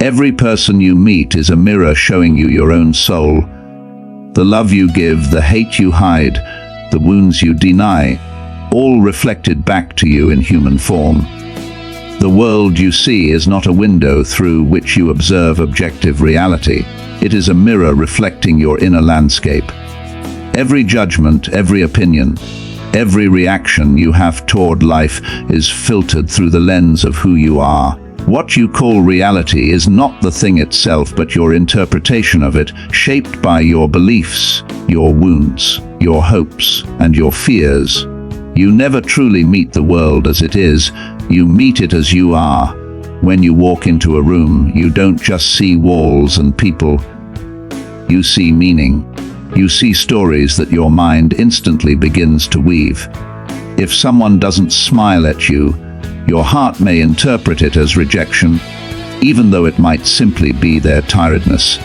Every person you meet is a mirror showing you your own soul. The love you give, the hate you hide, the wounds you deny, all reflected back to you in human form. The world you see is not a window through which you observe objective reality. It is a mirror reflecting your inner landscape. Every judgment, every opinion, every reaction you have toward life is filtered through the lens of who you are. What you call reality is not the thing itself, but your interpretation of it, shaped by your beliefs, your wounds, your hopes, and your fears. You never truly meet the world as it is, you meet it as you are. When you walk into a room, you don't just see walls and people. You see meaning. You see stories that your mind instantly begins to weave. If someone doesn't smile at you, your heart may interpret it as rejection, even though it might simply be their tiredness.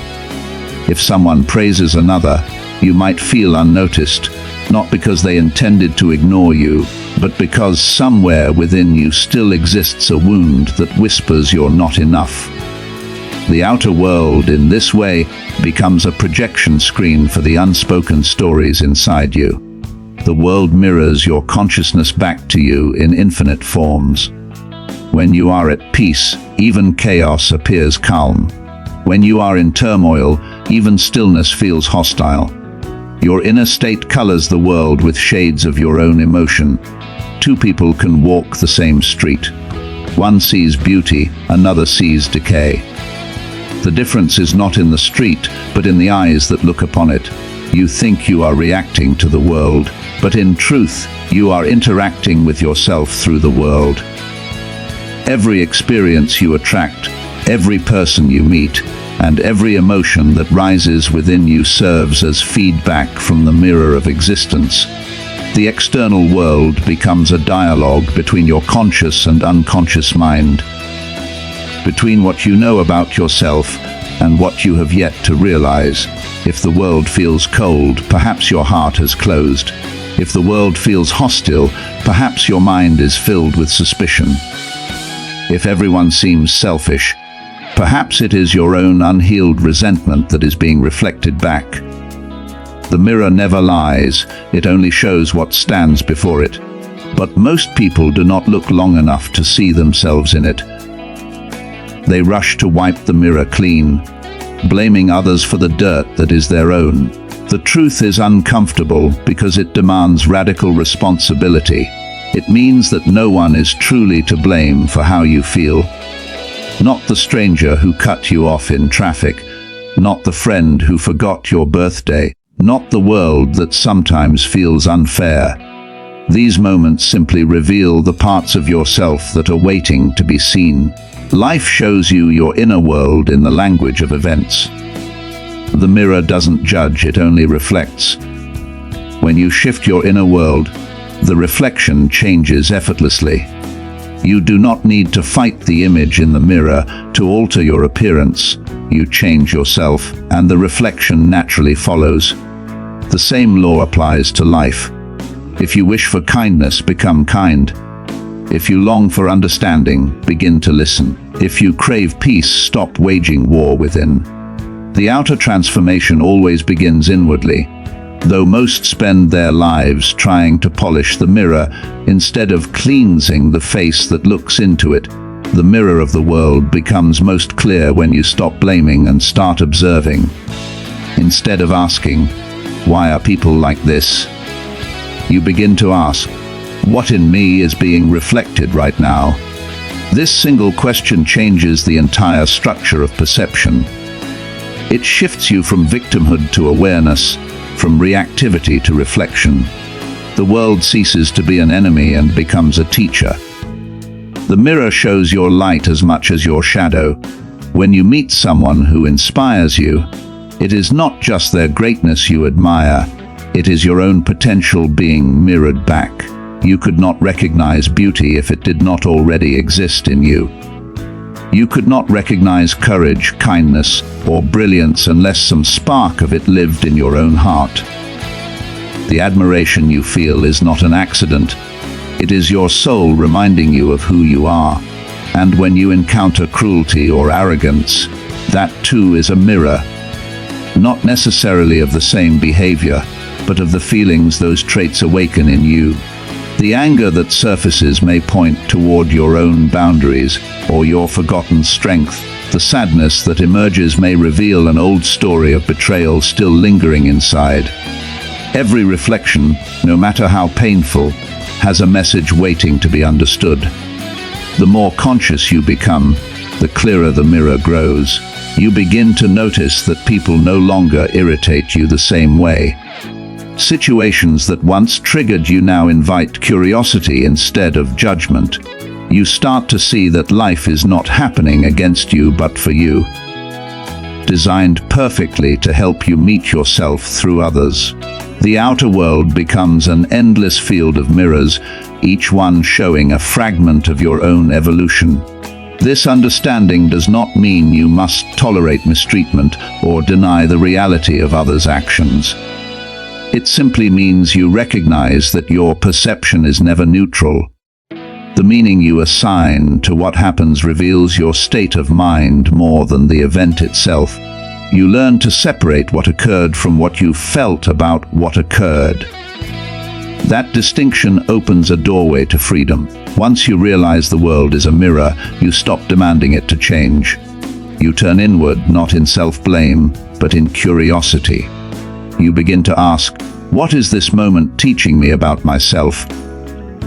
If someone praises another, you might feel unnoticed, not because they intended to ignore you, but because somewhere within you still exists a wound that whispers you're not enough. The outer world, in this way, becomes a projection screen for the unspoken stories inside you. The world mirrors your consciousness back to you in infinite forms. When you are at peace, even chaos appears calm. When you are in turmoil, even stillness feels hostile. Your inner state colors the world with shades of your own emotion. Two people can walk the same street. One sees beauty, another sees decay. The difference is not in the street, but in the eyes that look upon it. You think you are reacting to the world, but in truth, you are interacting with yourself through the world. Every experience you attract, every person you meet, and every emotion that rises within you serves as feedback from the mirror of existence. The external world becomes a dialogue between your conscious and unconscious mind, between what you know about yourself and what you have yet to realize. If the world feels cold, perhaps your heart has closed. If the world feels hostile, perhaps your mind is filled with suspicion. If everyone seems selfish, perhaps it is your own unhealed resentment that is being reflected back. The mirror never lies, it only shows what stands before it. But most people do not look long enough to see themselves in it. They rush to wipe the mirror clean, blaming others for the dirt that is their own. The truth is uncomfortable because it demands radical responsibility. It means that no one is truly to blame for how you feel. Not the stranger who cut you off in traffic, not the friend who forgot your birthday, not the world that sometimes feels unfair. These moments simply reveal the parts of yourself that are waiting to be seen. Life shows you your inner world in the language of events. The mirror doesn't judge, it only reflects. When you shift your inner world, the reflection changes effortlessly. You do not need to fight the image in the mirror to alter your appearance. You change yourself, and the reflection naturally follows. The same law applies to life. If you wish for kindness, become kind. If you long for understanding, begin to listen. If you crave peace, stop waging war within. The outer transformation always begins inwardly, though most spend their lives trying to polish the mirror instead of cleansing the face that looks into it. The mirror of the world becomes most clear when you stop blaming and start observing. Instead of asking, "Why are people like this?" you begin to ask, "What in me is being reflected right now?" This single question changes the entire structure of perception. It shifts you from victimhood to awareness, from reactivity to reflection. The world ceases to be an enemy and becomes a teacher. The mirror shows your light as much as your shadow. When you meet someone who inspires you, it is not just their greatness you admire, it is your own potential being mirrored back. You could not recognize beauty if it did not already exist in you. You could not recognize courage, kindness, or brilliance unless some spark of it lived in your own heart. The admiration you feel is not an accident. It is your soul reminding you of who you are. And when you encounter cruelty or arrogance, that too is a mirror, not necessarily of the same behavior, but of the feelings those traits awaken in you. The anger that surfaces may point toward your own boundaries or your forgotten strength. The sadness that emerges may reveal an old story of betrayal still lingering inside. Every reflection, no matter how painful, has a message waiting to be understood. The more conscious you become, the clearer the mirror grows. You begin to notice that people no longer irritate you the same way. Situations that once triggered you now invite curiosity instead of judgment. You start to see that life is not happening against you but for you, designed perfectly to help you meet yourself through others. The outer world becomes an endless field of mirrors, each one showing a fragment of your own evolution. This understanding does not mean you must tolerate mistreatment or deny the reality of others' actions. It simply means you recognize that your perception is never neutral. The meaning you assign to what happens reveals your state of mind more than the event itself. You learn to separate what occurred from what you felt about what occurred. That distinction opens a doorway to freedom. Once you realize the world is a mirror, you stop demanding it to change. You turn inward, not in self-blame, but in curiosity. You begin to ask, what is this moment teaching me about myself?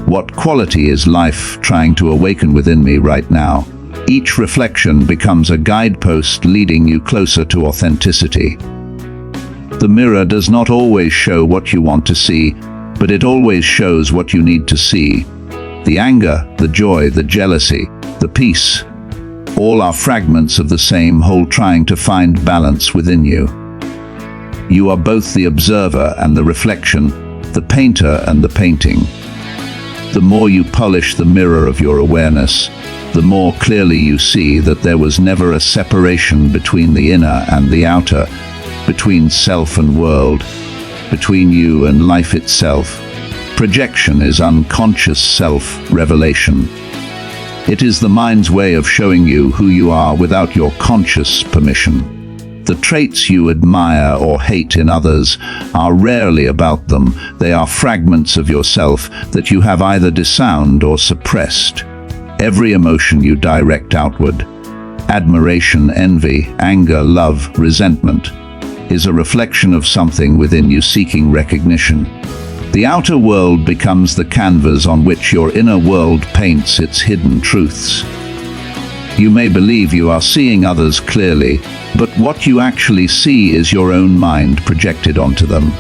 What quality is life trying to awaken within me right now? Each reflection becomes a guidepost leading you closer to authenticity. The mirror does not always show what you want to see, but it always shows what you need to see. The anger, the joy, the jealousy, the peace, all are fragments of the same whole trying to find balance within you. You are both the observer and the reflection, the painter and the painting. The more you polish the mirror of your awareness, the more clearly you see that there was never a separation between the inner and the outer, between self and world, between you and life itself. Projection is unconscious self-revelation. It is the mind's way of showing you who you are without your conscious permission. The traits you admire or hate in others are rarely about them. They are fragments of yourself that you have either disowned or suppressed. Every emotion you direct outward, admiration, envy, anger, love, resentment, is a reflection of something within you seeking recognition. The outer world becomes the canvas on which your inner world paints its hidden truths. You may believe you are seeing others clearly, but what you actually see is your own mind projected onto them.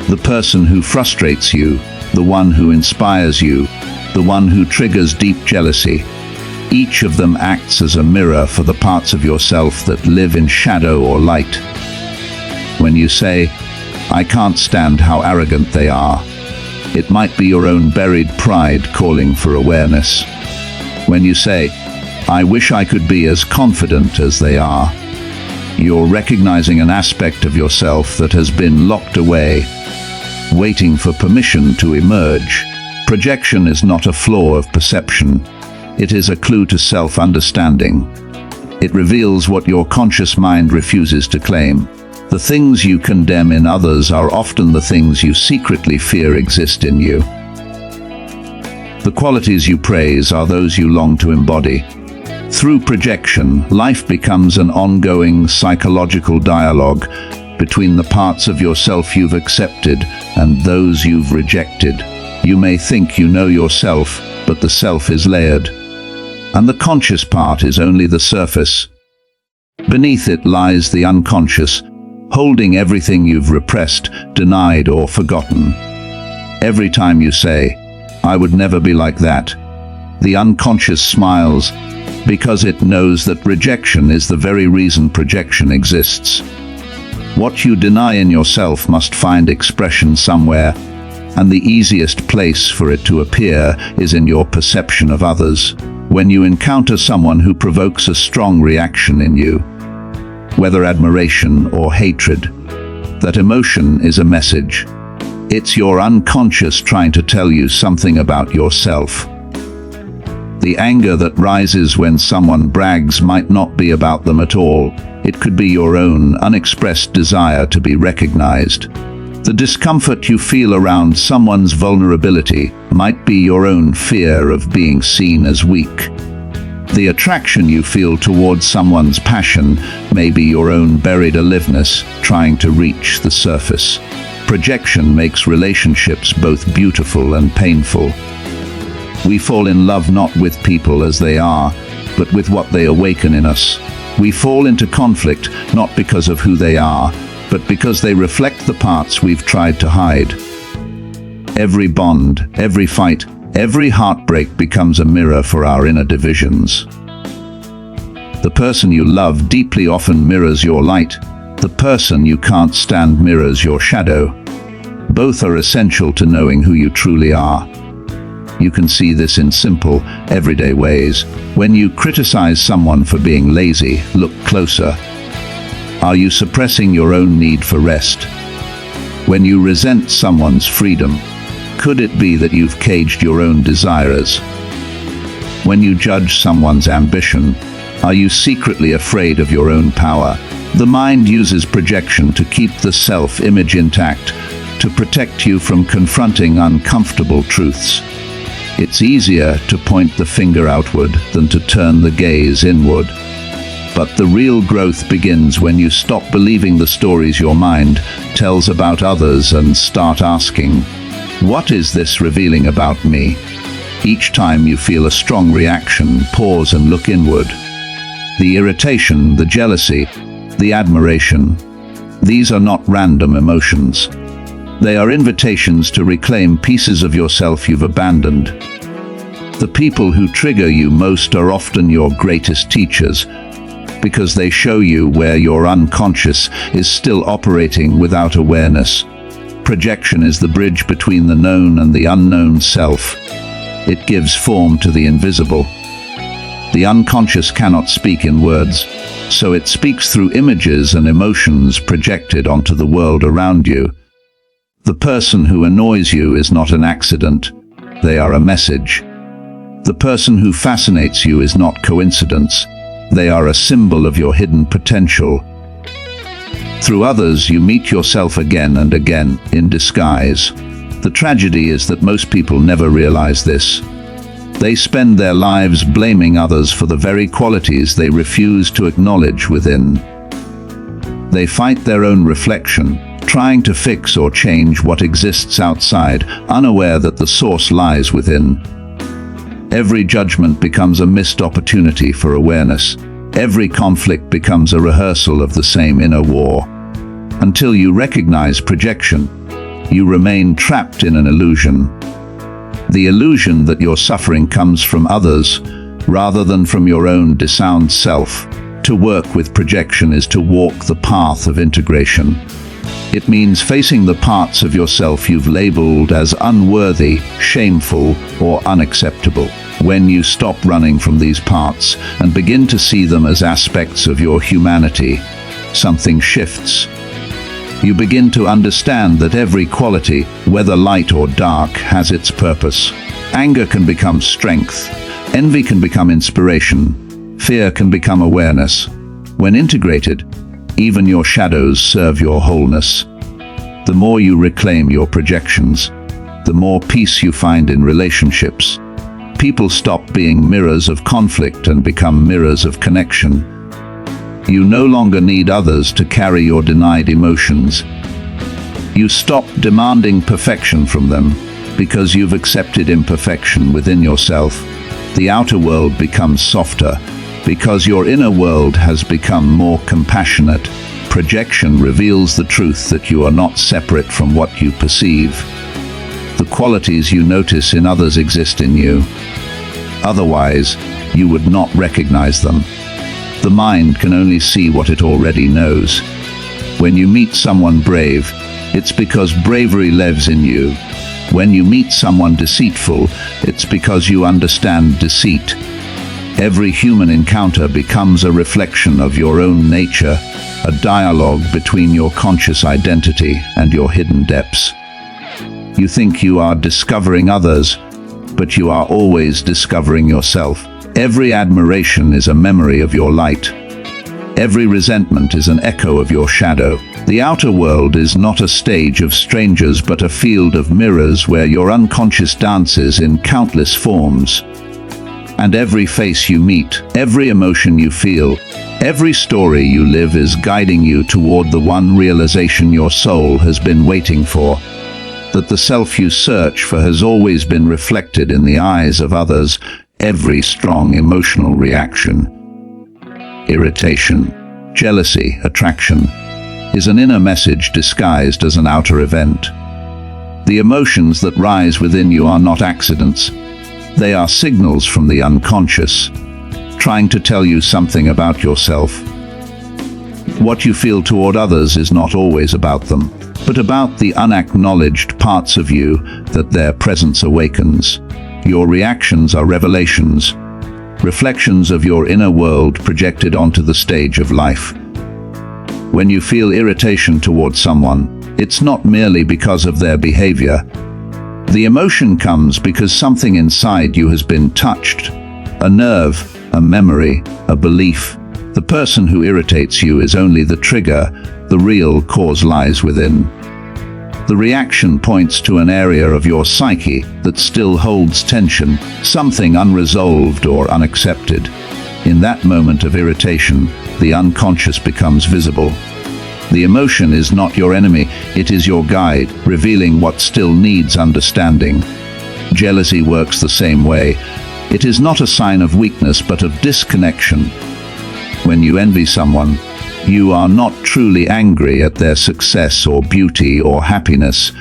The person who frustrates you, the one who inspires you, the one who triggers deep jealousy. Each of them acts as a mirror for the parts of yourself that live in shadow or light. When you say, "I can't stand how arrogant they are," it might be your own buried pride calling for awareness. When you say, "I wish I could be as confident as they are," you're recognizing an aspect of yourself that has been locked away, waiting for permission to emerge. Projection is not a flaw of perception. It is a clue to self-understanding. It reveals what your conscious mind refuses to claim. The things you condemn in others are often the things you secretly fear exist in you. The qualities you praise are those you long to embody. Through projection, life becomes an ongoing psychological dialogue between the parts of yourself you've accepted and those you've rejected. You may think you know yourself, but the self is layered, and the conscious part is only the surface. Beneath it lies the unconscious, holding everything you've repressed, denied, or forgotten. Every time you say, "I would never be like that," the unconscious smiles, because it knows that rejection is the very reason projection exists. What you deny in yourself must find expression somewhere, and the easiest place for it to appear is in your perception of others. When you encounter someone who provokes a strong reaction in you, whether admiration or hatred, that emotion is a message. It's your unconscious trying to tell you something about yourself. The anger that rises when someone brags might not be about them at all. It could be your own unexpressed desire to be recognized. The discomfort you feel around someone's vulnerability might be your own fear of being seen as weak. The attraction you feel towards someone's passion may be your own buried aliveness trying to reach the surface. Projection makes relationships both beautiful and painful. We fall in love not with people as they are, but with what they awaken in us. We fall into conflict not because of who they are, but because they reflect the parts we've tried to hide. Every bond, every fight, every heartbreak becomes a mirror for our inner divisions. The person you love deeply often mirrors your light. The person you can't stand mirrors your shadow. Both are essential to knowing who you truly are. You can see this in simple, everyday ways. When you criticize someone for being lazy, look closer. Are you suppressing your own need for rest? When you resent someone's freedom, could it be that you've caged your own desires? When you judge someone's ambition, are you secretly afraid of your own power? The mind uses projection to keep the self-image intact, to protect you from confronting uncomfortable truths. It's easier to point the finger outward than to turn the gaze inward. But the real growth begins when you stop believing the stories your mind tells about others and start asking, what is this revealing about me? Each time you feel a strong reaction, pause and look inward. The irritation, the jealousy, the admiration, these are not random emotions. They are invitations to reclaim pieces of yourself you've abandoned. The people who trigger you most are often your greatest teachers, because they show you where your unconscious is still operating without awareness. Projection is the bridge between the known and the unknown self. It gives form to the invisible. The unconscious cannot speak in words, so it speaks through images and emotions projected onto the world around you. The person who annoys you is not an accident, they are a message. The person who fascinates you is not coincidence, they are a symbol of your hidden potential. Through others, you meet yourself again and again, in disguise. The tragedy is that most people never realize this. They spend their lives blaming others for the very qualities they refuse to acknowledge within. They fight their own reflection, trying to fix or change what exists outside, unaware that the source lies within. Every judgment becomes a missed opportunity for awareness. Every conflict becomes a rehearsal of the same inner war. Until you recognize projection, you remain trapped in an illusion. The illusion that your suffering comes from others, rather than from your own disowned self. To work with projection is to walk the path of integration. It means facing the parts of yourself you've labeled as unworthy, shameful, or unacceptable. When you stop running from these parts and begin to see them as aspects of your humanity, something shifts. You begin to understand that every quality, whether light or dark, has its purpose. Anger can become strength. Envy can become inspiration. Fear can become awareness. When integrated, even your shadows serve your wholeness. The more you reclaim your projections, the more peace you find in relationships. People stop being mirrors of conflict and become mirrors of connection. You no longer need others to carry your denied emotions. You stop demanding perfection from them because you've accepted imperfection within yourself. The outer world becomes softer because your inner world has become more compassionate. Projection reveals the truth that you are not separate from what you perceive. The qualities you notice in others exist in you. Otherwise, you would not recognize them. The mind can only see what it already knows. When you meet someone brave, it's because bravery lives in you. When you meet someone deceitful, it's because you understand deceit. Every human encounter becomes a reflection of your own nature, a dialogue between your conscious identity and your hidden depths. You think you are discovering others, but you are always discovering yourself. Every admiration is a memory of your light. Every resentment is an echo of your shadow. The outer world is not a stage of strangers but a field of mirrors where your unconscious dances in countless forms. And every face you meet, every emotion you feel, every story you live is guiding you toward the one realization your soul has been waiting for. That the self you search for has always been reflected in the eyes of others. Every strong emotional reaction, irritation, jealousy, attraction, is an inner message disguised as an outer event. The emotions that rise within you are not accidents. They are signals from the unconscious, trying to tell you something about yourself. What you feel toward others is not always about them, but about the unacknowledged parts of you that their presence awakens. Your reactions are revelations, reflections of your inner world projected onto the stage of life. When you feel irritation toward someone, it's not merely because of their behavior. The emotion comes because something inside you has been touched. A nerve, a memory, a belief. The person who irritates you is only the trigger. The real cause lies within. The reaction points to an area of your psyche that still holds tension, something unresolved or unaccepted. In that moment of irritation, the unconscious becomes visible. The emotion is not your enemy, it is your guide, revealing what still needs understanding. Jealousy works the same way. It is not a sign of weakness but of disconnection. When you envy someone, you are not truly angry at their success or beauty or happiness.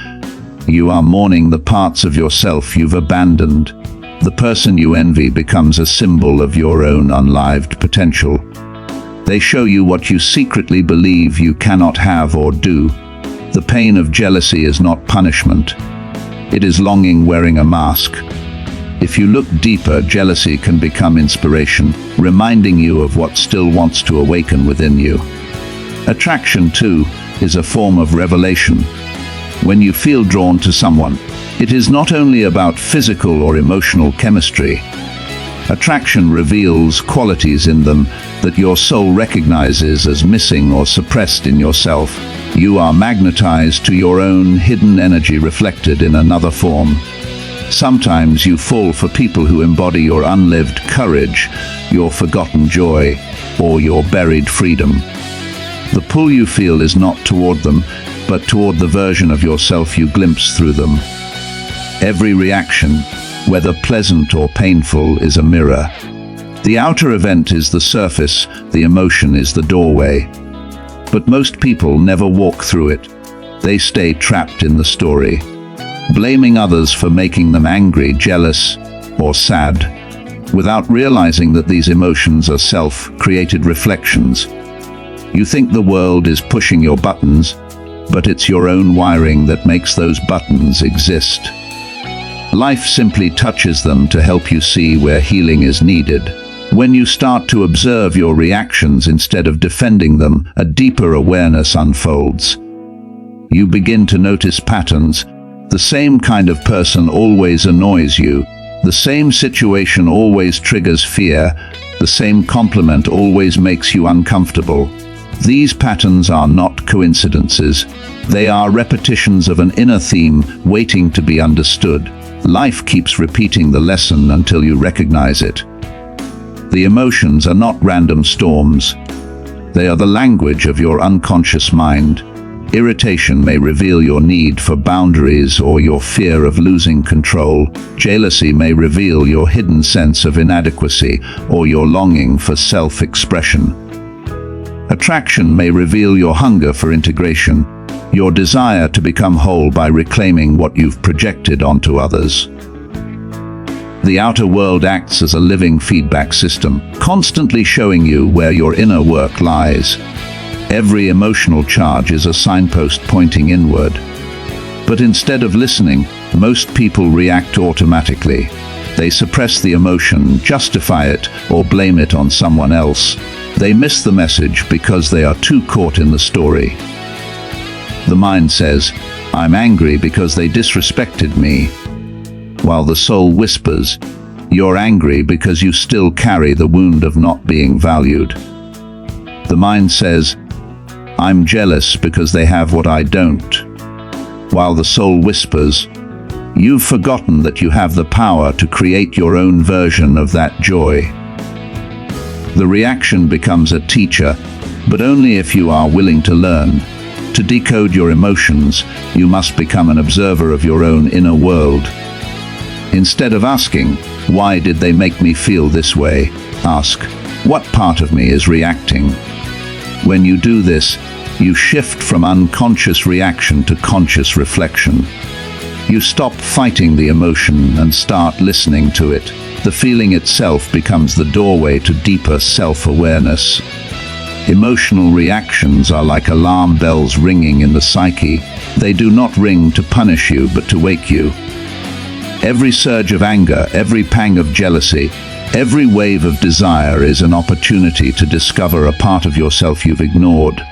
You are mourning the parts of yourself you've abandoned. The person you envy becomes a symbol of your own unlived potential. They show you what you secretly believe you cannot have or do. The pain of jealousy is not punishment. It is longing wearing a mask. If you look deeper, jealousy can become inspiration, reminding you of what still wants to awaken within you. Attraction, too, is a form of revelation. When you feel drawn to someone, it is not only about physical or emotional chemistry. Attraction reveals qualities in them that your soul recognizes as missing or suppressed in yourself. You are magnetized to your own hidden energy reflected in another form. Sometimes you fall for people who embody your unlived courage, your forgotten joy, or your buried freedom. The pull you feel is not toward them, but toward the version of yourself you glimpse through them. Every reaction, whether pleasant or painful, is a mirror. The outer event is the surface, the emotion is the doorway. But most people never walk through it. They stay trapped in the story, blaming others for making them angry, jealous, or sad, without realizing that these emotions are self-created reflections. You think the world is pushing your buttons, but it's your own wiring that makes those buttons exist. Life simply touches them to help you see where healing is needed. When you start to observe your reactions instead of defending them, a deeper awareness unfolds. You begin to notice patterns. The same kind of person always annoys you. The same situation always triggers fear. The same compliment always makes you uncomfortable. These patterns are not coincidences. They are repetitions of an inner theme waiting to be understood. Life keeps repeating the lesson until you recognize it. The emotions are not random storms. They are the language of your unconscious mind. Irritation may reveal your need for boundaries or your fear of losing control. Jealousy may reveal your hidden sense of inadequacy or your longing for self-expression. Attraction may reveal your hunger for integration, your desire to become whole by reclaiming what you've projected onto others. The outer world acts as a living feedback system, constantly showing you where your inner work lies. Every emotional charge is a signpost pointing inward. But instead of listening, most people react automatically. They suppress the emotion, justify it, or blame it on someone else. They miss the message because they are too caught in the story. The mind says, "I'm angry because they disrespected me." while the soul whispers, "You're angry because you still carry the wound of not being valued." The mind says, "I'm jealous because they have what I don't," while the soul whispers, "You've forgotten that you have the power to create your own version of that joy." The reaction becomes a teacher, but only if you are willing to learn. To decode your emotions, you must become an observer of your own inner world. Instead of asking, "Why did they make me feel this way?" ask, "What part of me is reacting?" When you do this, you shift from unconscious reaction to conscious reflection. You stop fighting the emotion and start listening to it. The feeling itself becomes the doorway to deeper self-awareness. Emotional reactions are like alarm bells ringing in the psyche. They do not ring to punish you, but to wake you. Every surge of anger, every pang of jealousy, every wave of desire is an opportunity to discover a part of yourself you've ignored.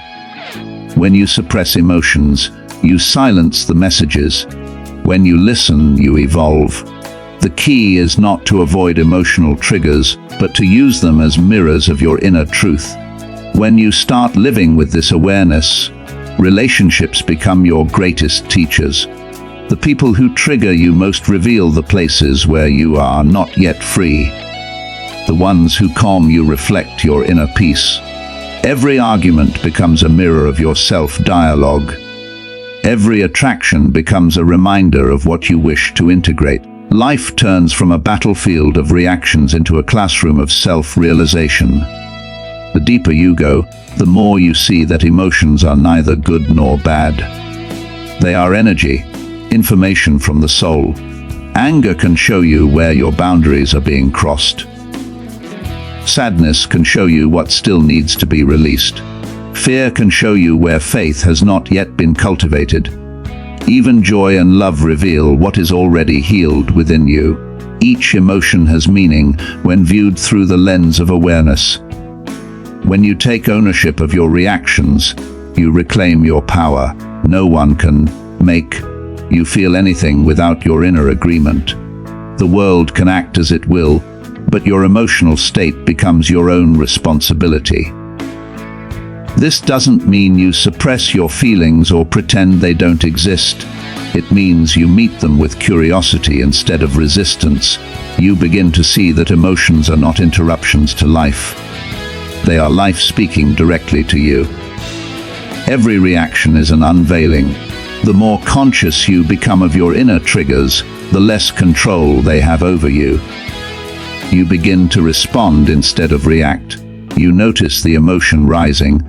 When you suppress emotions, you silence the messages. When you listen, you evolve. The key is not to avoid emotional triggers, but to use them as mirrors of your inner truth. When you start living with this awareness, relationships become your greatest teachers. The people who trigger you most reveal the places where you are not yet free. The ones who calm you reflect your inner peace. Every argument becomes a mirror of your self-dialogue. Every attraction becomes a reminder of what you wish to integrate. Life turns from a battlefield of reactions into a classroom of self-realization. The deeper you go, the more you see that emotions are neither good nor bad. They are energy, information from the soul. Anger can show you where your boundaries are being crossed. Sadness can show you what still needs to be released. Fear can show you where faith has not yet been cultivated. Even joy and love reveal what is already healed within you. Each emotion has meaning when viewed through the lens of awareness. When you take ownership of your reactions, you reclaim your power. No one can make you feel anything without your inner agreement. The world can act as it will, but your emotional state becomes your own responsibility. This doesn't mean you suppress your feelings or pretend they don't exist. It means you meet them with curiosity instead of resistance. You begin to see that emotions are not interruptions to life. They are life speaking directly to you. Every reaction is an unveiling. The more conscious you become of your inner triggers, the less control they have over you. You begin to respond instead of react. You notice the emotion rising,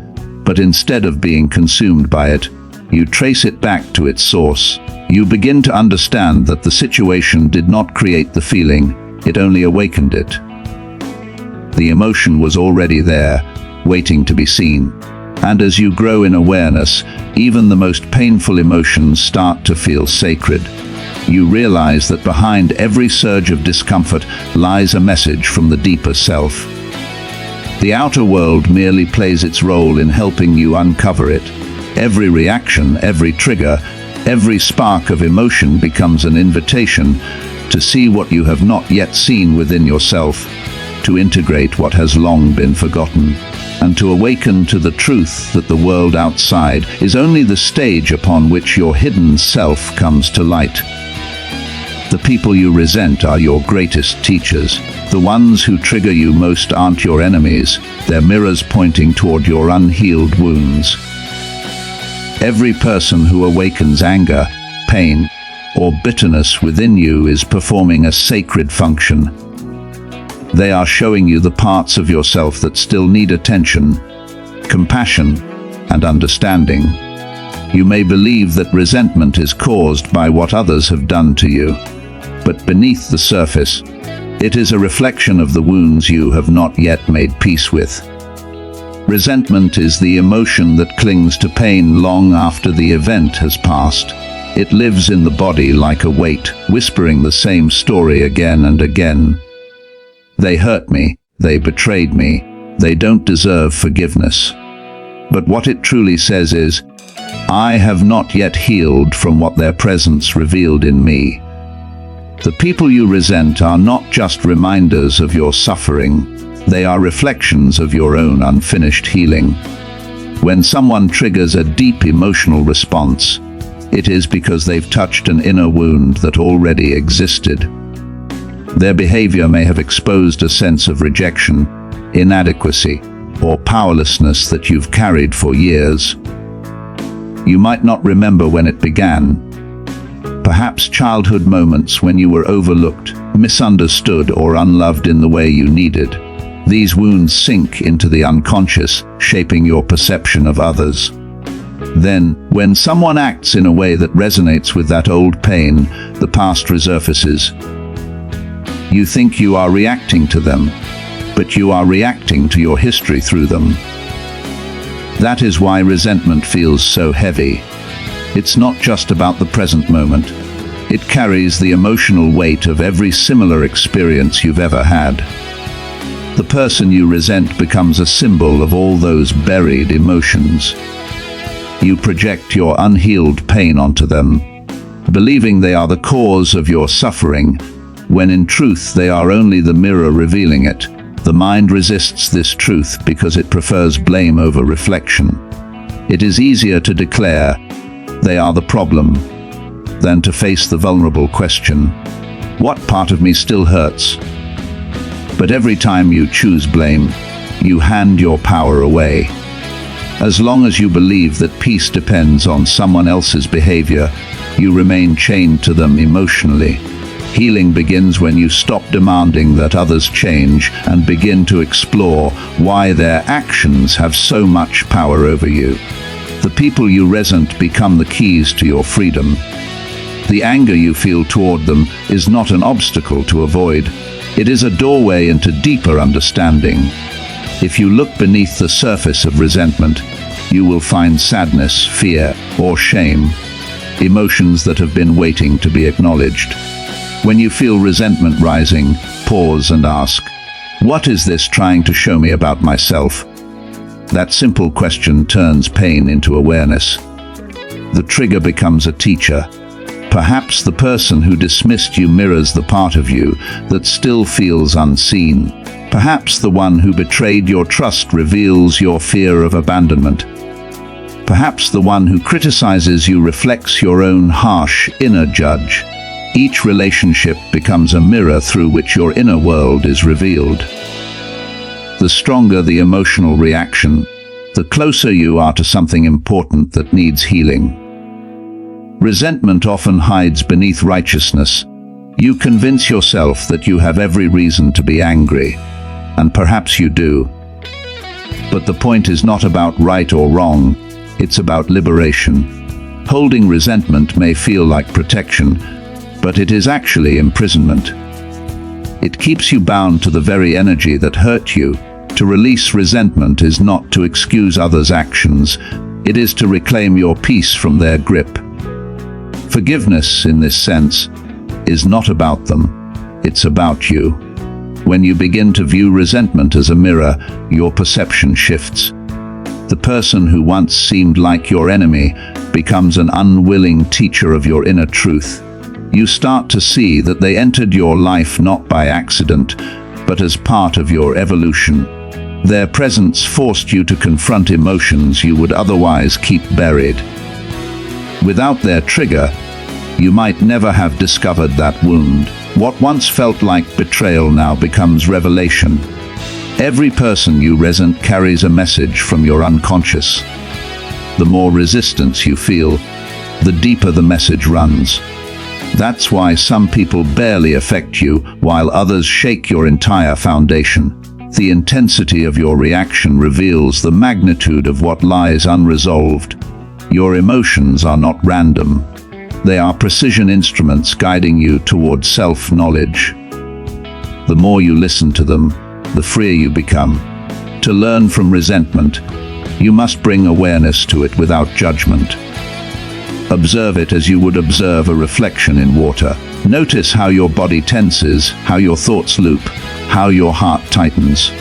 but instead of being consumed by it, you trace it back to its source. You begin to understand that the situation did not create the feeling, it only awakened it. The emotion was already there, waiting to be seen. And as you grow in awareness, even the most painful emotions start to feel sacred. You realize that behind every surge of discomfort lies a message from the deeper self. The outer world merely plays its role in helping you uncover it. Every reaction, every trigger, every spark of emotion becomes an invitation to see what you have not yet seen within yourself, to integrate what has long been forgotten, and to awaken to the truth that the world outside is only the stage upon which your hidden self comes to light. The people you resent are your greatest teachers. The ones who trigger you most aren't your enemies, they're mirrors pointing toward your unhealed wounds. Every person who awakens anger, pain, or bitterness within you is performing a sacred function. They are showing you the parts of yourself that still need attention, compassion, and understanding. You may believe that resentment is caused by what others have done to you, but beneath the surface, it is a reflection of the wounds you have not yet made peace with. Resentment is the emotion that clings to pain long after the event has passed. It lives in the body like a weight, whispering the same story again and again. They hurt me, they betrayed me, they don't deserve forgiveness. But what it truly says is, I have not yet healed from what their presence revealed in me. The people you resent are not just reminders of your suffering, they are reflections of your own unfinished healing. When someone triggers a deep emotional response, it is because they've touched an inner wound that already existed. Their behavior may have exposed a sense of rejection, inadequacy, or powerlessness that you've carried for years. You might not remember when it began. Perhaps childhood moments when you were overlooked, misunderstood, or unloved in the way you needed. These wounds sink into the unconscious, shaping your perception of others. Then, when someone acts in a way that resonates with that old pain, the past resurfaces. You think you are reacting to them, but you are reacting to your history through them. That is why resentment feels so heavy. It's not just about the present moment. It carries the emotional weight of every similar experience you've ever had. The person you resent becomes a symbol of all those buried emotions. You project your unhealed pain onto them, believing they are the cause of your suffering, when in truth they are only the mirror revealing it. The mind resists this truth because it prefers blame over reflection. It is easier to declare, "They are the problem," than to face the vulnerable question, "What part of me still hurts?" But every time you choose blame, you hand your power away. As long as you believe that peace depends on someone else's behavior, you remain chained to them emotionally. Healing begins when you stop demanding that others change and begin to explore why their actions have so much power over you. The people you resent become the keys to your freedom. The anger you feel toward them is not an obstacle to avoid. It is a doorway into deeper understanding. If you look beneath the surface of resentment, you will find sadness, fear, or shame, emotions that have been waiting to be acknowledged. When you feel resentment rising, pause and ask, "What is this trying to show me about myself?" That simple question turns pain into awareness. The trigger becomes a teacher. Perhaps the person who dismissed you mirrors the part of you that still feels unseen. Perhaps the one who betrayed your trust reveals your fear of abandonment. Perhaps the one who criticizes you reflects your own harsh inner judge. Each relationship becomes a mirror through which your inner world is revealed. The stronger the emotional reaction, the closer you are to something important that needs healing. Resentment often hides beneath righteousness. You convince yourself that you have every reason to be angry, and perhaps you do. But the point is not about right or wrong, it's about liberation. Holding resentment may feel like protection, but it is actually imprisonment. It keeps you bound to the very energy that hurt you. To release resentment is not to excuse others' actions, it is to reclaim your peace from their grip. Forgiveness, in this sense, is not about them, it's about you. When you begin to view resentment as a mirror, your perception shifts. The person who once seemed like your enemy becomes an unwilling teacher of your inner truth. You start to see that they entered your life not by accident, but as part of your evolution. Their presence forced you to confront emotions you would otherwise keep buried. Without their trigger, you might never have discovered that wound. What once felt like betrayal now becomes revelation. Every person you resent carries a message from your unconscious. The more resistance you feel, the deeper the message runs. That's why some people barely affect you, while others shake your entire foundation. The intensity of your reaction reveals the magnitude of what lies unresolved. Your emotions are not random. They are precision instruments guiding you toward self-knowledge. The more you listen to them, the freer you become. To learn from resentment, you must bring awareness to it without judgment. Observe it as you would observe a reflection in water. Notice how your body tenses, how your thoughts loop, how your heart tightens.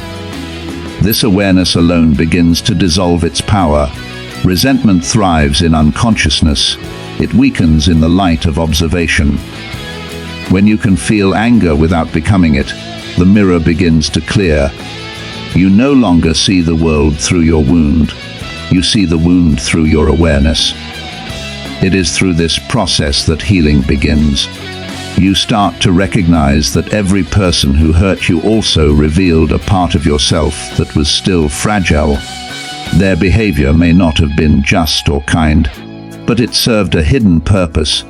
This awareness alone begins to dissolve its power. Resentment thrives in unconsciousness. It weakens in the light of observation. When you can feel anger without becoming it, the mirror begins to clear. You no longer see the world through your wound. You see the wound through your awareness. It is through this process that healing begins. You start to recognize that every person who hurt you also revealed a part of yourself that was still fragile. Their behavior may not have been just or kind, but it served a hidden purpose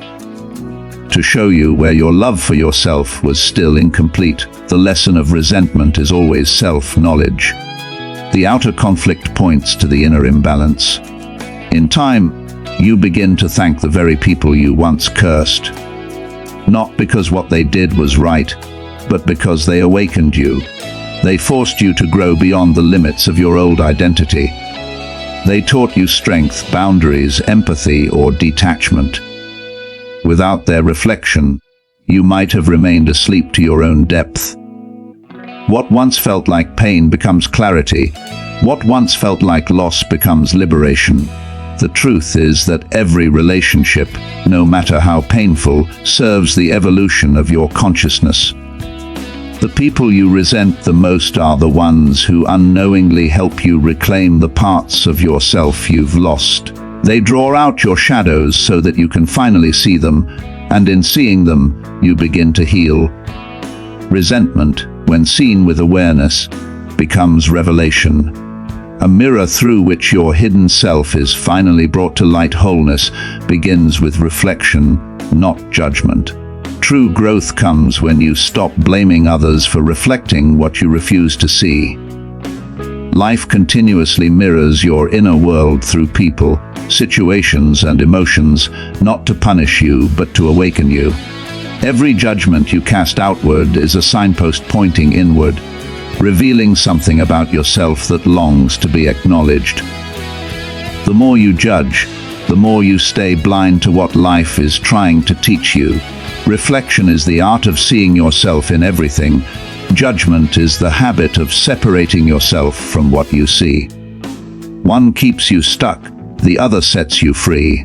to show you where your love for yourself was still incomplete. The lesson of resentment is always self-knowledge. The outer conflict points to the inner imbalance. In time, you begin to thank the very people you once cursed. Not because what they did was right, but because they awakened you. They forced you to grow beyond the limits of your old identity. They taught you strength, boundaries, empathy, or detachment. Without their reflection, you might have remained asleep to your own depth. What once felt like pain becomes clarity. What once felt like loss becomes liberation. The truth is that every relationship, no matter how painful, serves the evolution of your consciousness. The people you resent the most are the ones who unknowingly help you reclaim the parts of yourself you've lost. They draw out your shadows so that you can finally see them, and in seeing them, you begin to heal. Resentment, when seen with awareness, becomes revelation. A mirror through which your hidden self is finally brought to light. Wholeness begins with reflection, not judgment. True growth comes when you stop blaming others for reflecting what you refuse to see. Life continuously mirrors your inner world through people, situations, and emotions, not to punish you, but to awaken you. Every judgment you cast outward is a signpost pointing inward, revealing something about yourself that longs to be acknowledged. The more you judge, the more you stay blind to what life is trying to teach you. Reflection is the art of seeing yourself in everything. Judgment is the habit of separating yourself from what you see. One keeps you stuck, the other sets you free.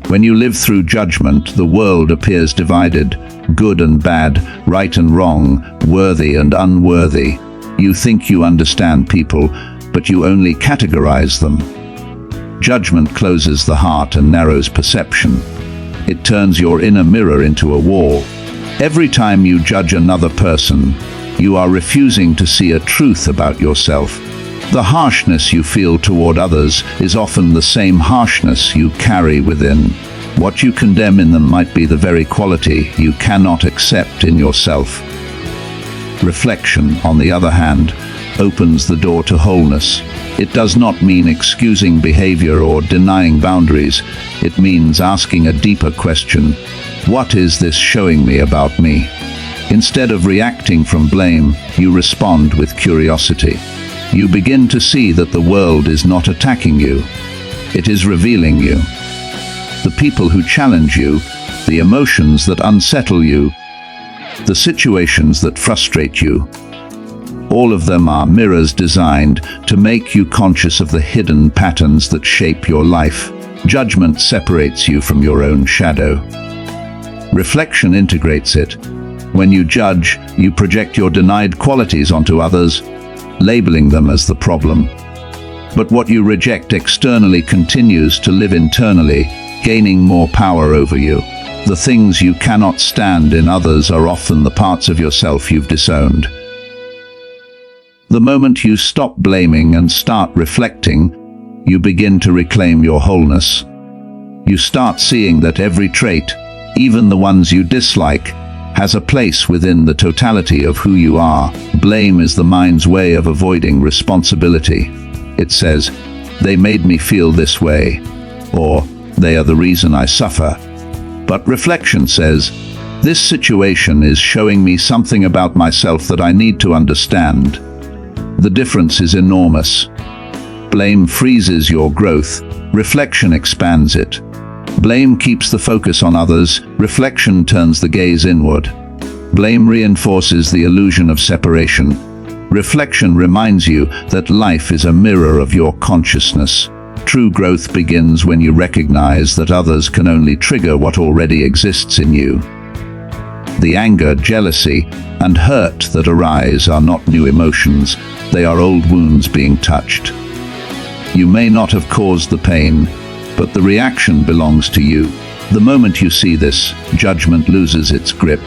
When you live through judgment, the world appears divided, good and bad, right and wrong, worthy and unworthy. You think you understand people, but you only categorize them. Judgment closes the heart and narrows perception. It turns your inner mirror into a wall. Every time you judge another person, you are refusing to see a truth about yourself. The harshness you feel toward others is often the same harshness you carry within. What you condemn in them might be the very quality you cannot accept in yourself. Reflection, on the other hand, opens the door to wholeness. It does not mean excusing behavior or denying boundaries. It means asking a deeper question. What is this showing me about me? Instead of reacting from blame, you respond with curiosity. You begin to see that the world is not attacking you. It is revealing you. The people who challenge you, the emotions that unsettle you, the situations that frustrate you, all of them are mirrors designed to make you conscious of the hidden patterns that shape your life. Judgment separates you from your own shadow. Reflection integrates it. When you judge, you project your denied qualities onto others, labeling them as the problem. But what you reject externally continues to live internally, gaining more power over you. The things you cannot stand in others are often the parts of yourself you've disowned. The moment you stop blaming and start reflecting, you begin to reclaim your wholeness. You start seeing that every trait, even the ones you dislike, has a place within the totality of who you are. Blame is the mind's way of avoiding responsibility. It says, "They made me feel this way," or "They are the reason I suffer." But reflection says, "This situation is showing me something about myself that I need to understand." The difference is enormous. Blame freezes your growth, reflection expands it. Blame keeps the focus on others, reflection turns the gaze inward. Blame reinforces the illusion of separation. Reflection reminds you that life is a mirror of your consciousness. True growth begins when you recognize that others can only trigger what already exists in you. The anger, jealousy, and hurt that arise are not new emotions, they are old wounds being touched. You may not have caused the pain, but the reaction belongs to you. The moment you see this, judgment loses its grip.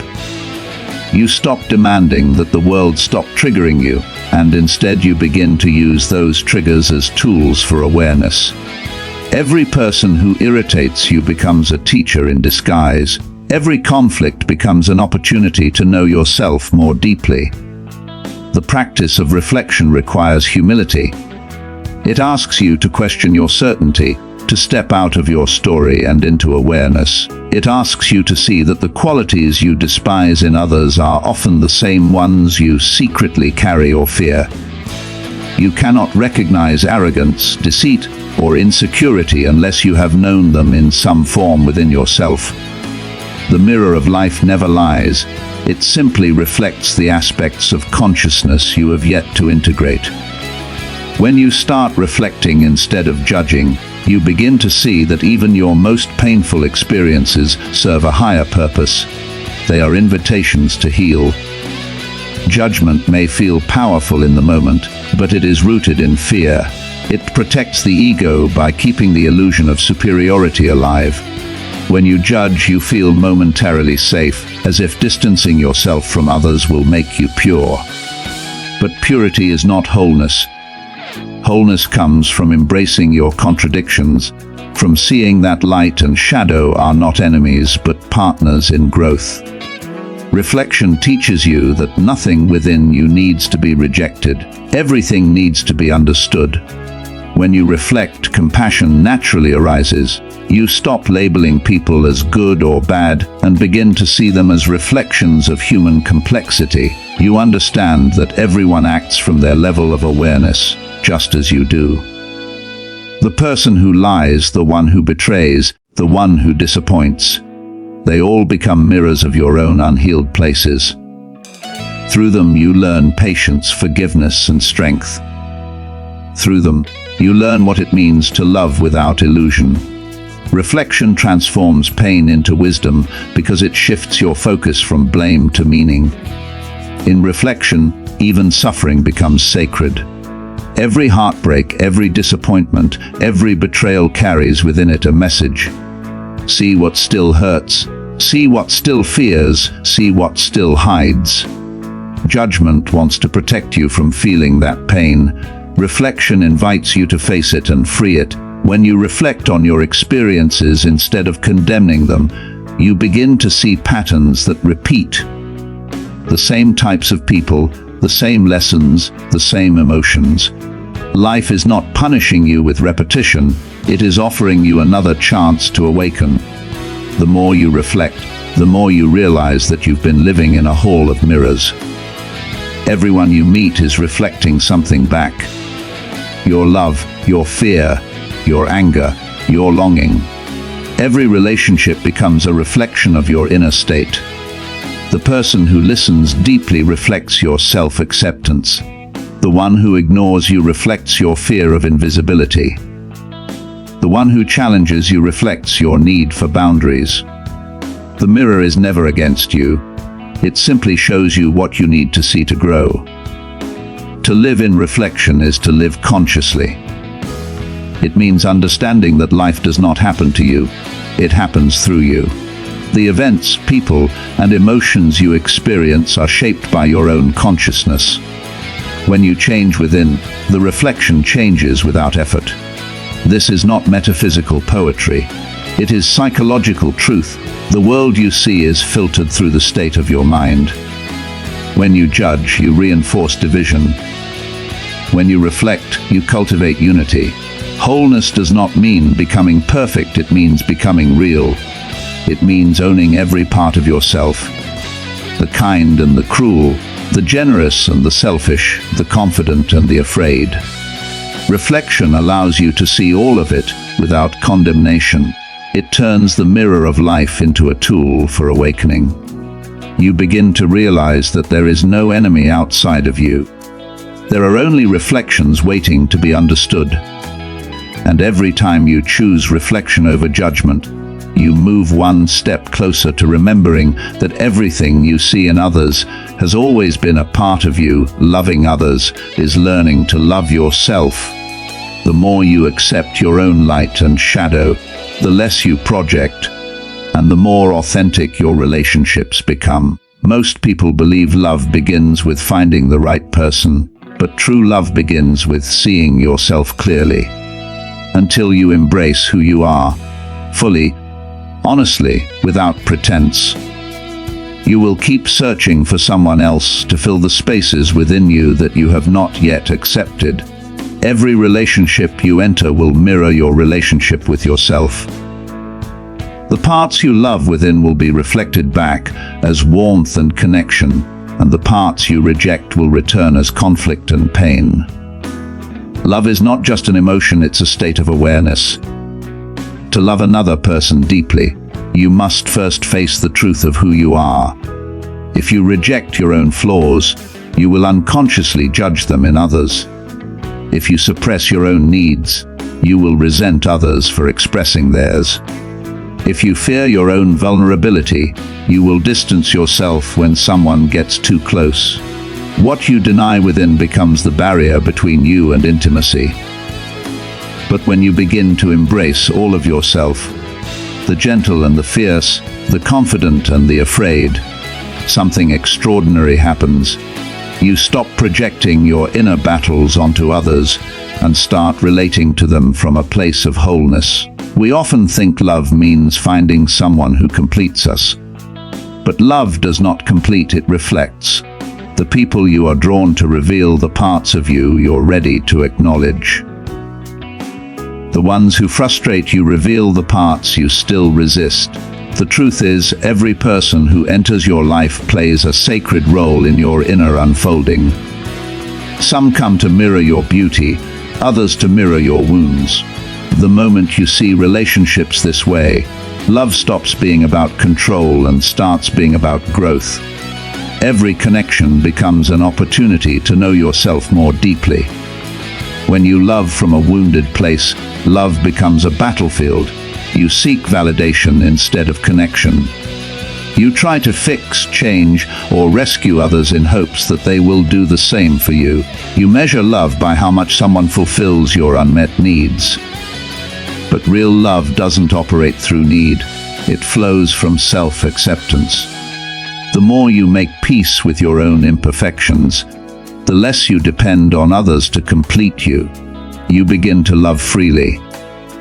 You stop demanding that the world stop triggering you, and instead you begin to use those triggers as tools for awareness. Every person who irritates you becomes a teacher in disguise. Every conflict becomes an opportunity to know yourself more deeply. The practice of reflection requires humility. It asks you to question your certainty, to step out of your story and into awareness. It asks you to see that the qualities you despise in others are often the same ones you secretly carry or fear. You cannot recognize arrogance, deceit, or insecurity unless you have known them in some form within yourself. The mirror of life never lies. It simply reflects the aspects of consciousness you have yet to integrate. When you start reflecting instead of judging, you begin to see that even your most painful experiences serve a higher purpose. They are invitations to heal. Judgment may feel powerful in the moment, but it is rooted in fear. It protects the ego by keeping the illusion of superiority alive. When you judge, you feel momentarily safe, as if distancing yourself from others will make you pure. But purity is not wholeness. Wholeness comes from embracing your contradictions, from seeing that light and shadow are not enemies but partners in growth. Reflection teaches you that nothing within you needs to be rejected. Everything needs to be understood. When you reflect, compassion naturally arises. You stop labeling people as good or bad and begin to see them as reflections of human complexity. You understand that everyone acts from their level of awareness, just as you do. The person who lies, the one who betrays, the one who disappoints, they all become mirrors of your own unhealed places. Through them you learn patience, forgiveness, and strength. Through them, you learn what it means to love without illusion. Reflection transforms pain into wisdom because it shifts your focus from blame to meaning. In reflection, even suffering becomes sacred. Every heartbreak, every disappointment, every betrayal carries within it a message. See what still hurts. See what still fears. See what still hides. Judgment wants to protect you from feeling that pain. Reflection invites you to face it and free it. When you reflect on your experiences instead of condemning them, you begin to see patterns that repeat. The same types of people, the same lessons, the same emotions. Life is not punishing you with repetition, it is offering you another chance to awaken. The more you reflect, the more you realize that you've been living in a hall of mirrors. Everyone you meet is reflecting something back. Your love, your fear, your anger, your longing. Every relationship becomes a reflection of your inner state. The person who listens deeply reflects your self-acceptance. The one who ignores you reflects your fear of invisibility. The one who challenges you reflects your need for boundaries. The mirror is never against you. It simply shows you what you need to see to grow. To live in reflection is to live consciously. It means understanding that life does not happen to you. It happens through you. The events, people, and emotions you experience are shaped by your own consciousness. When you change within, the reflection changes without effort. This is not metaphysical poetry. It is psychological truth. The world you see is filtered through the state of your mind. When you judge, you reinforce division. When you reflect, you cultivate unity. Wholeness does not mean becoming perfect, it means becoming real. It means owning every part of yourself. The kind and the cruel, the generous and the selfish, the confident and the afraid. Reflection allows you to see all of it without condemnation. It turns the mirror of life into a tool for awakening. You begin to realize that there is no enemy outside of you. There are only reflections waiting to be understood. And every time you choose reflection over judgment, you move one step closer to remembering that everything you see in others has always been a part of you. Loving others is learning to love yourself. The more you accept your own light and shadow, the less you project, and the more authentic your relationships become. Most people believe love begins with finding the right person, but true love begins with seeing yourself clearly. Until you embrace who you are, fully, honestly, without pretense, you will keep searching for someone else to fill the spaces within you that you have not yet accepted. Every relationship you enter will mirror your relationship with yourself. The parts you love within will be reflected back as warmth and connection, and the parts you reject will return as conflict and pain. Love is not just an emotion, it's a state of awareness. To love another person deeply, you must first face the truth of who you are. If you reject your own flaws, you will unconsciously judge them in others. If you suppress your own needs, you will resent others for expressing theirs. If you fear your own vulnerability, you will distance yourself when someone gets too close. What you deny within becomes the barrier between you and intimacy. But when you begin to embrace all of yourself, the gentle and the fierce, the confident and the afraid, something extraordinary happens. You stop projecting your inner battles onto others and start relating to them from a place of wholeness. We often think love means finding someone who completes us. But love does not complete, it reflects. The people you are drawn to reveal the parts of you you're ready to acknowledge. The ones who frustrate you reveal the parts you still resist. The truth is, every person who enters your life plays a sacred role in your inner unfolding. Some come to mirror your beauty, others to mirror your wounds. The moment you see relationships this way, love stops being about control and starts being about growth. Every connection becomes an opportunity to know yourself more deeply. When you love from a wounded place, love becomes a battlefield. You seek validation instead of connection. You try to fix, change, or rescue others in hopes that they will do the same for you. You measure love by how much someone fulfills your unmet needs. But real love doesn't operate through need. It flows from self-acceptance. The more you make peace with your own imperfections, the less you depend on others to complete you. You begin to love freely,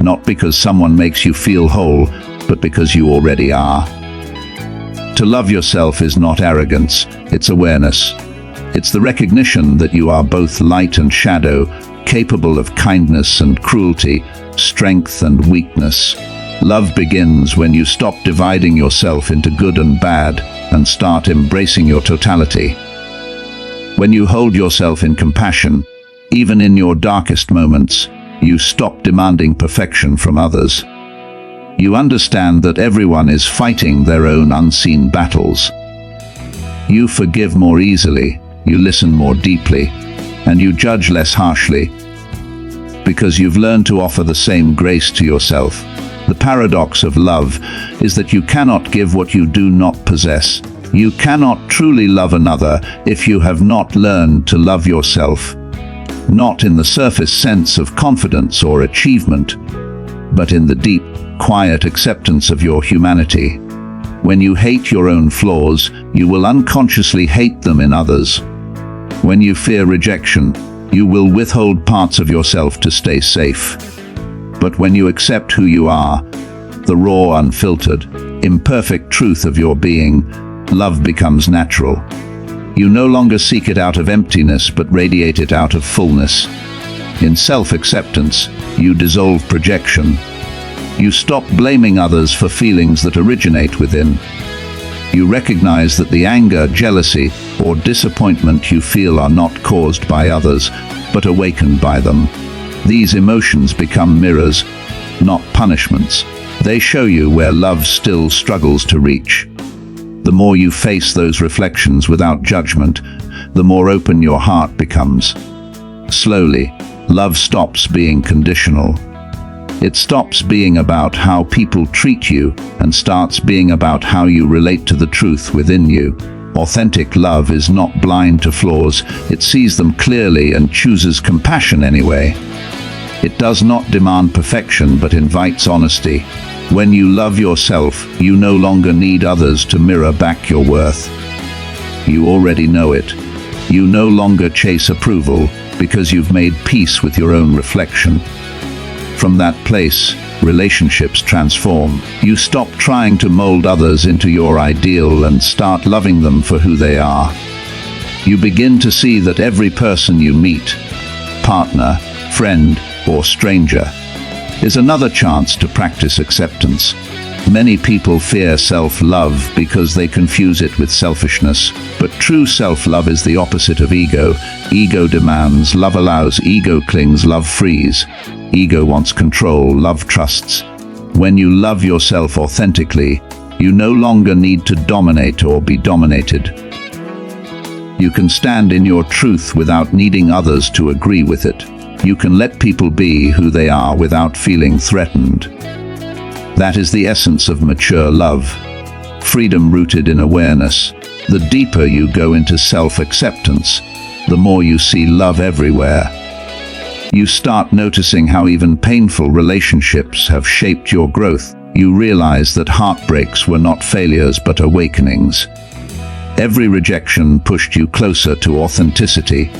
not because someone makes you feel whole, but because you already are. To love yourself is not arrogance, it's awareness. It's the recognition that you are both light and shadow, capable of kindness and cruelty, strength and weakness. Love begins when you stop dividing yourself into good and bad and start embracing your totality. When you hold yourself in compassion, even in your darkest moments, you stop demanding perfection from others. You understand that everyone is fighting their own unseen battles. You forgive more easily, you listen more deeply, and you judge less harshly, because you've learned to offer the same grace to yourself. The paradox of love is that you cannot give what you do not possess. You cannot truly love another if you have not learned to love yourself. Not in the surface sense of confidence or achievement, but in the deep, quiet acceptance of your humanity. When you hate your own flaws, you will unconsciously hate them in others. When you fear rejection, you will withhold parts of yourself to stay safe. But when you accept who you are, the raw, unfiltered, imperfect truth of your being, love becomes natural. You no longer seek it out of emptiness, but radiate it out of fullness. In self-acceptance, you dissolve projection. You stop blaming others for feelings that originate within. You recognize that the anger, jealousy, or disappointment you feel are not caused by others, but awakened by them. These emotions become mirrors, not punishments. They show you where love still struggles to reach. The more you face those reflections without judgment, the more open your heart becomes. Slowly, love stops being conditional. It stops being about how people treat you and starts being about how you relate to the truth within you. Authentic love is not blind to flaws, it sees them clearly and chooses compassion anyway. It does not demand perfection but invites honesty. When you love yourself, you no longer need others to mirror back your worth. You already know it. You no longer chase approval because you've made peace with your own reflection. From that place, relationships transform. You stop trying to mold others into your ideal and start loving them for who they are. You begin to see that every person you meet, partner, friend, or stranger, is another chance to practice acceptance. Many people fear self-love because they confuse it with selfishness, but true self-love is the opposite of ego. Ego demands, love allows; ego clings, love frees. Ego wants control, love trusts. When you love yourself authentically, you no longer need to dominate or be dominated. You can stand in your truth without needing others to agree with it. You can let people be who they are without feeling threatened. That is the essence of mature love. Freedom rooted in awareness. The deeper you go into self-acceptance, the more you see love everywhere. You start noticing how even painful relationships have shaped your growth. You realize that heartbreaks were not failures but awakenings. Every rejection pushed you closer to authenticity.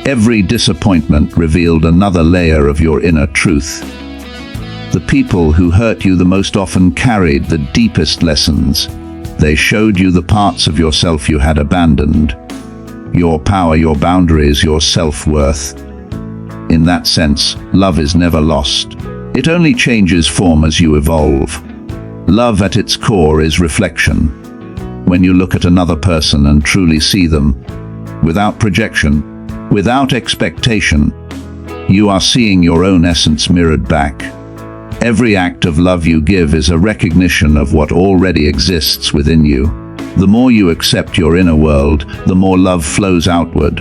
Every disappointment revealed another layer of your inner truth. The people who hurt you the most often carried the deepest lessons. They showed you the parts of yourself you had abandoned. Your power, your boundaries, your self-worth. In that sense, love is never lost. It only changes form as you evolve. Love at its core is reflection. When you look at another person and truly see them, without projection, without expectation, you are seeing your own essence mirrored back. Every act of love you give is a recognition of what already exists within you. The more you accept your inner world, the more love flows outward.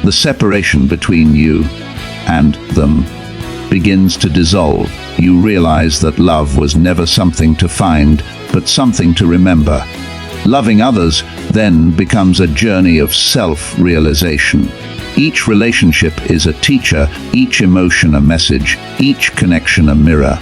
The separation between you and them begins to dissolve. You realize that love was never something to find, but something to remember. Loving others then becomes a journey of self-realization. Each relationship is a teacher, each emotion a message, each connection a mirror.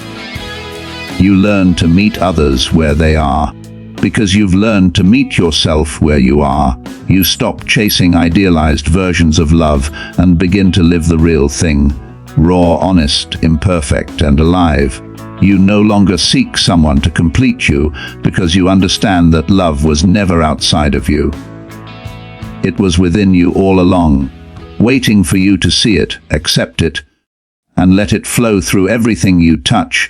You learn to meet others where they are. Because you've learned to meet yourself where you are, you stop chasing idealized versions of love and begin to live the real thing. Raw, honest, imperfect, and alive. You no longer seek someone to complete you because you understand that love was never outside of you. It was within you all along, waiting for you to see it, accept it, and let it flow through everything you touch.